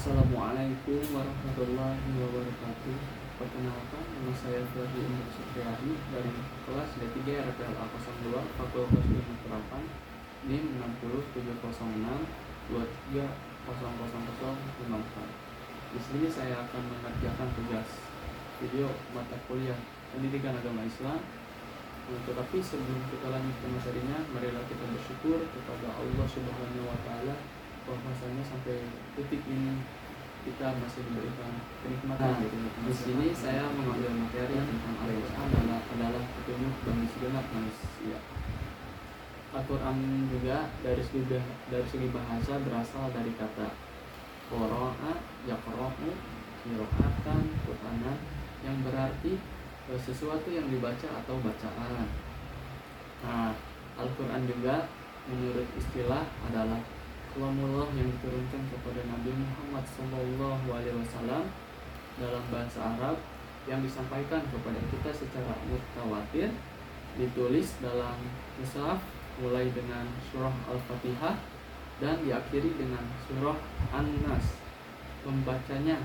Assalamualaikum warahmatullahi wabarakatuh. Perkenalkan, nama saya Fahri Umar Supriyadi dari kelas D3 RPLA 02 Fakultas Ilmu Terapan NIM 60706230054. Di sini saya akan mengerjakan tugas video mata kuliah Pendidikan Agama Islam. Tetapi sebelum kita lanjut ke materinya, marilah kita bersyukur kepada Allah Subhanahu wa Ta'ala bahwasanya sampai detik ini kita masih diberikan kenikmatan. Di sini saya mengambil materi tentang Al-Quran adalah petunjuk bagi segenap manusia. Al-Quran juga dari segi bahasa berasal dari kata qara'a, yaqra'u, qira'atan, Qur'anan, yang berarti sesuatu yang dibaca atau bacaan. Nah, Al-Quran juga menurut istilah adalah kalamullah yang diturunkan kepada Nabi Muhammad SAW dalam bahasa Arab, yang disampaikan kepada kita secara mutawatir, ditulis dalam mushaf mulai dengan surah Al-Fatihah dan diakhiri dengan surah An-Nas. Membacanya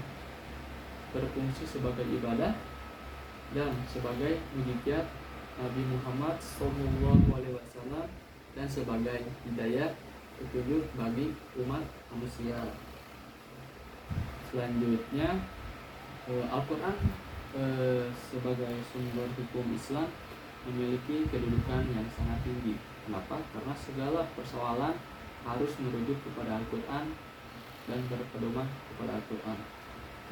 berfungsi sebagai ibadah dan sebagai mujizat Nabi Muhammad SAW dan sebagai hidayah petunjuk bagi umat manusia. Selanjutnya, Al-Quran sebagai sumber hukum Islam memiliki kedudukan yang sangat tinggi. Kenapa? Karena segala persoalan harus merujuk kepada Al-Quran dan berpedoman kepada Al-Quran.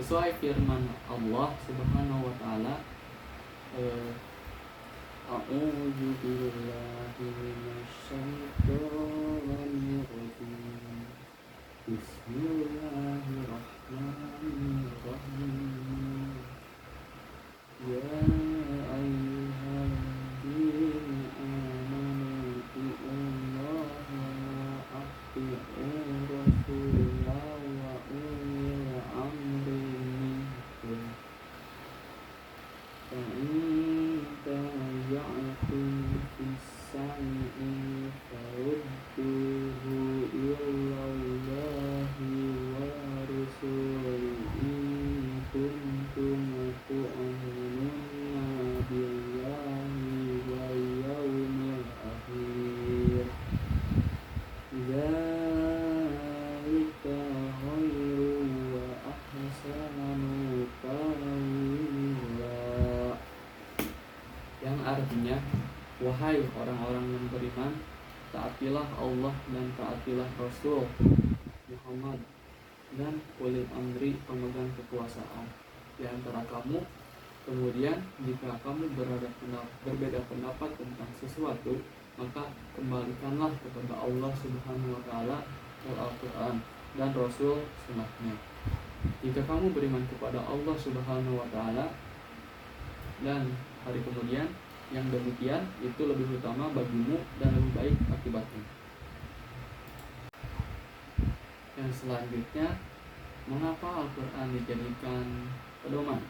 Sesuai firman Allah Subhanahu wa Ta'ala, A'udzu billahi minasyaitonir rajim. Bismillahirrahmanirrahim. Ya ayyuhalladzina amanu atiiullaha wa atiiur rasulah wa ulil amri minkum. Ya'tum fis-sam'i farudduhu ilallahi wa rasulihi in kuntum tu'minuna billahi wal yawmil akhir. Dzalika khairun wa ahsanu ta'wila. Yang artinya, wahai orang-orang yang beriman, taatilah Allah dan taatilah Rasul Muhammad dan ulil amri, pemegang kekuasaan di antara kamu. Kemudian jika kamu berbeda pendapat tentang sesuatu, maka kembalikanlah kepada Allah Subhanahu wa Ta'ala dan Al-Quran dan Rasul sunnahnya. Jika kamu beriman kepada Allah Subhanahu wa Ta'ala dan hari kemudian, yang demikian itu lebih utama bagimu dan lebih baik akibatnya. Yang selanjutnya, mengapa Al-Quran dijadikan pedoman?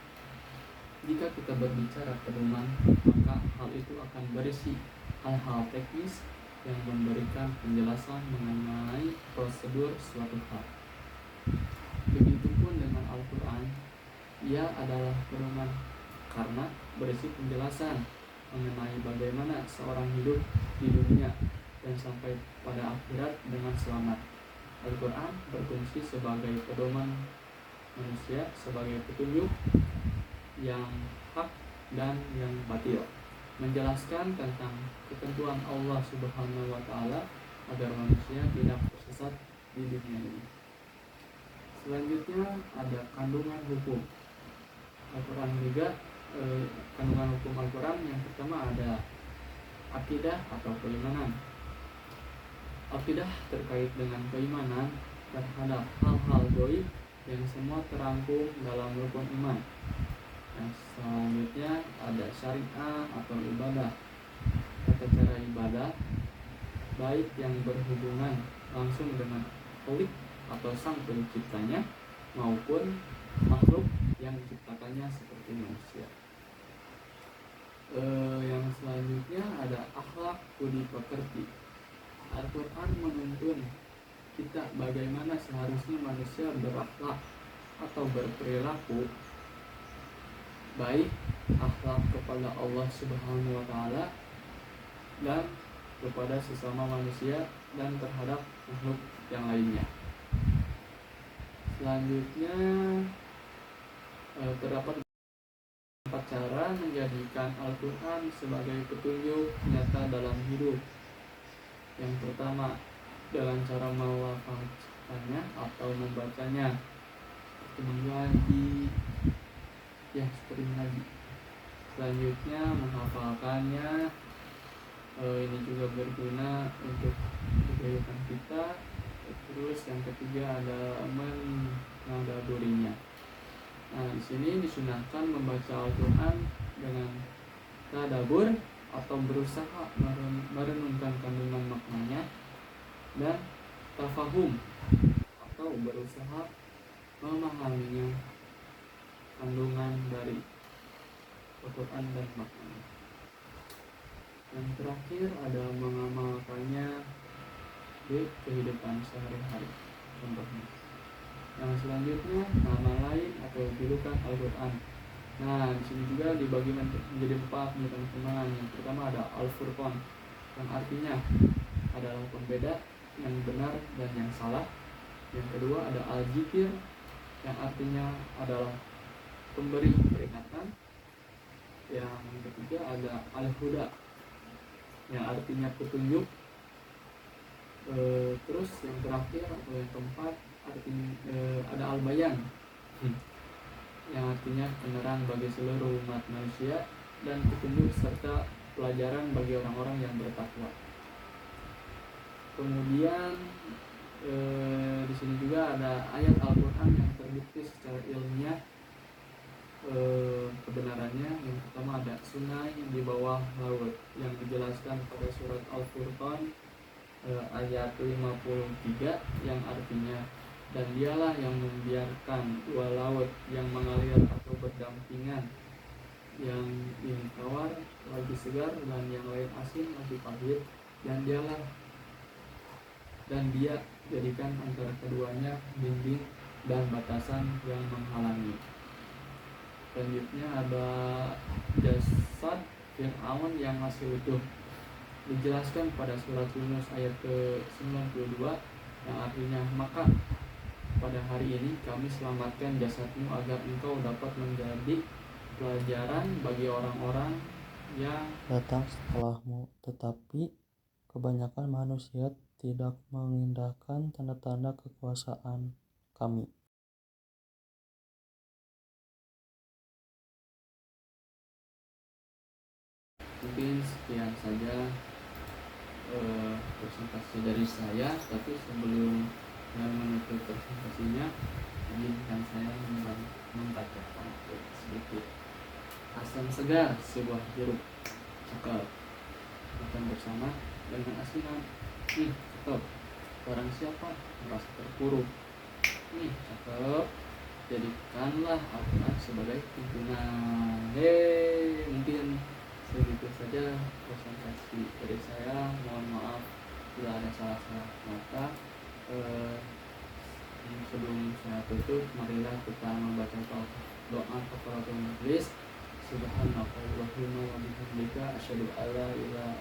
Jika kita berbicara pedoman, maka hal itu akan berisi hal-hal teknis yang memberikan penjelasan mengenai prosedur suatu hal. Begitupun dengan Al-Quran, ia adalah pedoman karena berisi penjelasan mengenai bagaimana seorang hidup di dunia dan sampai pada akhirat dengan selamat. Al-Quran berfungsi sebagai pedoman manusia, sebagai petunjuk yang hak dan yang batil, menjelaskan tentang ketentuan Allah Subhanahu wa Ta'ala agar manusia tidak tersesat di dunia ini. Selanjutnya ada kandungan hukum Al-Quran juga. Kandungan hukum Al-Quran yang pertama ada akidah atau keimanan. Akidah terkait dengan keimanan terhadap hal-hal gaib yang semua terangkum dalam rukun iman. Yang selanjutnya ada syariah atau ibadah. Tata cara ibadah baik yang berhubungan langsung dengan Khalik atau sang penciptanya maupun makhluk yang diciptakannya seperti manusia. Yang selanjutnya ada akhlak budi pekerti. Al-Quran menuntun kita bagaimana seharusnya manusia berakhlak atau berperilaku, baik akhlak kepada Allah Subhanahu wa taala dan kepada sesama manusia dan terhadap makhluk yang lainnya. Selanjutnya terdapat 4 cara menjadikan Al-Quran sebagai petunjuk nyata dalam hidup. Yang pertama, dengan cara melafazkannya atau membacanya seperti mengaji. Selanjutnya menghafalkannya, ini juga berguna untuk kehidupan kita. Terus yang ketiga ada menadaburinya. Nah, di sini disunahkan membaca Al-Quran dengan tadabur atau berusaha merenungkan kandungan maknanya, dan tafahum atau berusaha memahaminya, kandungan dari Al-Quran dan maknanya. Yang terakhir ada mengamalkannya di kehidupan sehari-hari. Contohnya, yang selanjutnya nama lain atau julukan Al-Quran. Nah, di sini juga dibagi menjadi 4 nih teman-teman. Yang pertama ada Al-Furqan, yang artinya adalah pembeda yang benar dan yang salah. Yang kedua ada Al-Zikir, yang artinya adalah pemberi peringatan. Yang ketiga ada Al-Huda, yang artinya petunjuk. Terus yang terakhir atau yang keempat artinya ada Al-Bayan, yang artinya penerang bagi seluruh umat manusia dan petunjuk serta pelajaran bagi orang-orang yang bertakwa. Kemudian di sini juga ada ayat Al-Quran yang terbukti secara ilmiah kebenarannya. Yang pertama ada sungai di bawah laut, yang dijelaskan pada surat Al-Furqan ayat 53, yang artinya, dan dialah yang membiarkan 2 laut yang mengalir atau berdampingan, yang ini tawar lagi segar dan yang lain asin lagi pahit, dan dia jadikan antara keduanya dinding dan batasan yang menghalangi. Selanjutnya ada jasad Fir'aun yang masih utuh, dijelaskan pada surat Yunus ayat ke-92, yang artinya, maka pada hari ini kami selamatkan jasadmu agar engkau dapat menjadi pelajaran bagi orang-orang yang datang setelahmu, tetapi kebanyakan manusia tidak mengindahkan tanda-tanda kekuasaan kami. Mungkin sekian saja presentasi dari saya, tapi sebelum menutup presentasinya, izinkan saya membacakan sedikit. Asam segar sebuah jeruk, cakep, makan bersama dengan asinan, cakep. Barang siapa merasa terpuruk, cakep, jadikanlah Al-Quran sebagai tuntunan. Mungkin segitu saja presentasi dari saya. Mohon maaf bila ada salah-salah kata. Sebelum saya tutup, marilah kita membaca doa kafaratul majelis. Subhanakallahumma wa bihamdika asyhadu an la ilaha